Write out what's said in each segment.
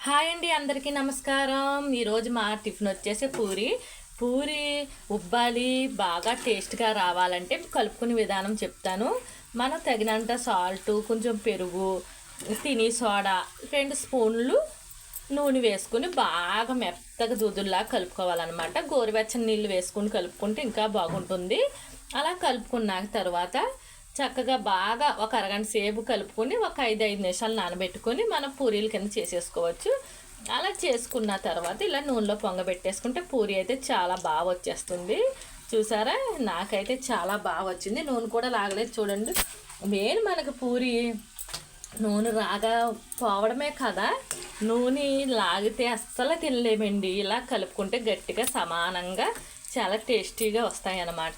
Hi అండి, అందరికీ నమస్కారం. ఈరోజు మా టిఫిన్ వచ్చేసి పూరి. పూరి ఉబ్బాలి బాగా టేస్ట్గా రావాలంటే కలుపుకునే విధానం చెప్తాను. మనం తగినంత సాల్ట్, కొంచెం పెరుగు, తిని సోడా, 2 స్పూన్లు నూనె వేసుకుని బాగా మెత్తగా దూదుల్లా కలుపుకోవాలన్నమాట. గోరువెచ్చని నీళ్ళు వేసుకుని కలుపుకుంటే ఇంకా బాగుంటుంది. అలా కలుపుకున్నాక తర్వాత చక్కగా బాగా ఒక అరగంట సేపు కలుపుకొని ఒక 5 నిమిషాలు నానబెట్టుకొని మనం పూరీల కింద చేసేసుకోవచ్చు. అలా చేసుకున్న తర్వాత ఇలా నూనెలో పొంగబెట్టేసుకుంటే పూరి అయితే చాలా బాగా వచ్చేస్తుంది. చూసారా, నాకైతే చాలా బాగా వచ్చింది. నూనె కూడా లాగలేదు చూడండి. మెయిన్ మనకు పూరి నూనె రాగా పోవడమే కదా, నూనె లాగితే అస్సలు తినలేమండి. ఇలా కలుపుకుంటే గట్టిగా సమానంగా చాలా టేస్టీగా వస్తాయి అన్నమాట.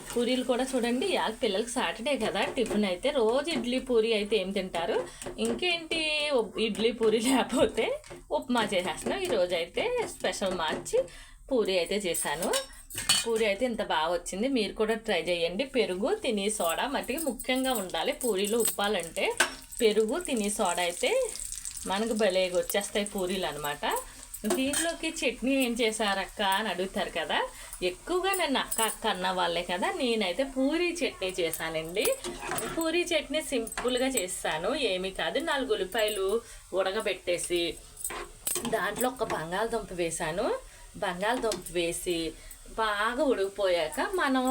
పూరీలు కూడా చూడండి, ఇవాళ పిల్లలకి సాటర్డే కదా, టిఫిన్ అయితే రోజు ఇడ్లీ పూరి అయితే ఏం తింటారు, ఇంకేంటి ఇడ్లీ పూరి లేకపోతే ఉప్మా చేసేస్తున్నాం. ఈరోజు అయితే స్పెషల్ మార్చి పూరి అయితే చేశాను. పూరి అయితే ఇంత బాగా వచ్చింది. మీరు కూడా ట్రై చేయండి. పెరుగు, తిని సోడా మట్టికి ముఖ్యంగా ఉండాలి. పూరీలు ఉప్పాలంటే పెరుగు, తిని సోడా అయితే మనకు భలేగా వచ్చేస్తాయి పూరీలు అనమాట. దీంట్లోకి చట్నీ ఏం చేశారక్క అని అడుగుతారు కదా. ఎక్కువగా నన్ను అక్క అక్క అన్న వాళ్ళే కదా. నేనైతే పూరీ చట్నీ చేశానండి. పూరీ చట్నీ సింపుల్గా చేస్తాను, ఏమీ కాదు. 4 ఉల్లిపాయలు ఉడకబెట్టేసి దాంట్లో ఒక బంగాళదుంప వేసాను. బంగాళదుంప వేసి బాగా ఉడికిపోయాక మనం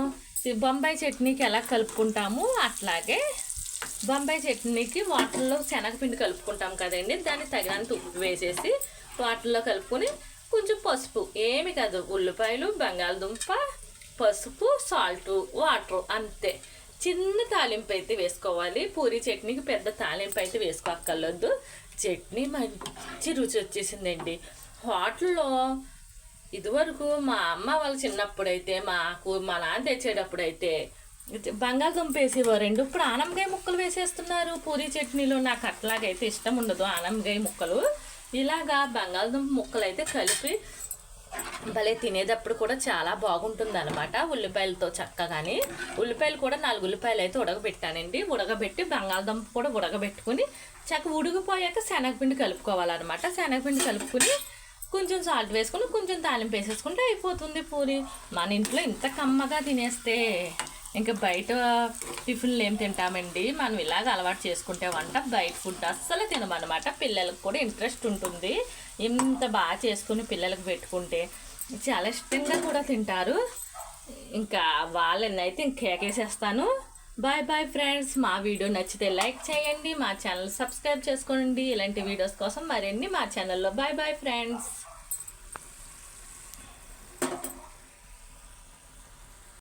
బొంబాయి చట్నీకి ఎలా కలుపుకుంటామో అట్లాగే బొంబాయి చట్నీకి వాటర్లో శనగపిండి కలుపుకుంటాం కదండి, దాన్ని తగినంత ఉప్పు వేసేసి వాటర్లో కలుపుకొని కొంచెం పసుపు, ఏమి కాదు, ఉల్లిపాయలు, బంగాళదుంప, పసుపు, సాల్ట్, వాటర్, అంతే. చిన్న తాలింపు అయితే వేసుకోవాలి. పూరీ చట్నీకి పెద్ద తాలింపు అయితే వేసుకోక్కర్లేదు. చట్నీ మంచి రుచి వచ్చేసిందండి. హోటల్లో ఇదివరకు మా అమ్మ వాళ్ళు చిన్నప్పుడైతే మా నాన్న తెచ్చేటప్పుడైతే బంగాళదుంప వేసేవారండి. ఇప్పుడు ఆనపకాయ ముక్కలు వేసేస్తున్నారు పూరీ చట్నీలో. నాకు అట్లాగైతే ఇష్టం ఉండదు ఆనపకాయ ముక్కలు. ఇలాగా బంగాళదుంప ముక్కలు అయితే కలిపి భలే తినేటప్పుడు కూడా చాలా బాగుంటుంది అనమాట. ఉల్లిపాయలతో చక్కగాని ఉల్లిపాయలు కూడా 4 ఉల్లిపాయలు అయితే ఉడకబెట్టానండి. ఉడకబెట్టి బంగాళదుంప కూడా ఉడకబెట్టుకుని చక్కగా ఉడికిపోయాక శనగపిండి కలుపుకోవాలన్నమాట. శనగపిండి కలుపుకుని కొంచెం సాల్ట్ వేసుకుని కొంచెం తాలింపు వేసేసుకుంటే అయిపోతుంది పూరి. మన ఇంట్లో ఇంత కమ్మగా తినేస్తే ఇంకా బయట టిఫిన్లు ఏం తింటామండి. మనం ఇలాగ అలవాటు చేసుకుంటే వంట బయట ఫుడ్ అస్సలు తినమన్నమాట. పిల్లలకు కూడా ఇంట్రెస్ట్ ఉంటుంది. ఇంత బాగా చేసుకుని పిల్లలకు పెట్టుకుంటే చాలా ఇష్టంగా కూడా తింటారు. ఇంకా వాళ్ళనైతే ఇంకేకేసేస్తాను. Bye bye friends. మా వీడియో నచ్చితే లైక్ చేయండి, మా ఛానల్ సబ్స్క్రైబ్ చేసుకోండి. ఇలాంటి వీడియోస్ కోసం మరిన్ని మా ఛానల్లో. Bye bye friends.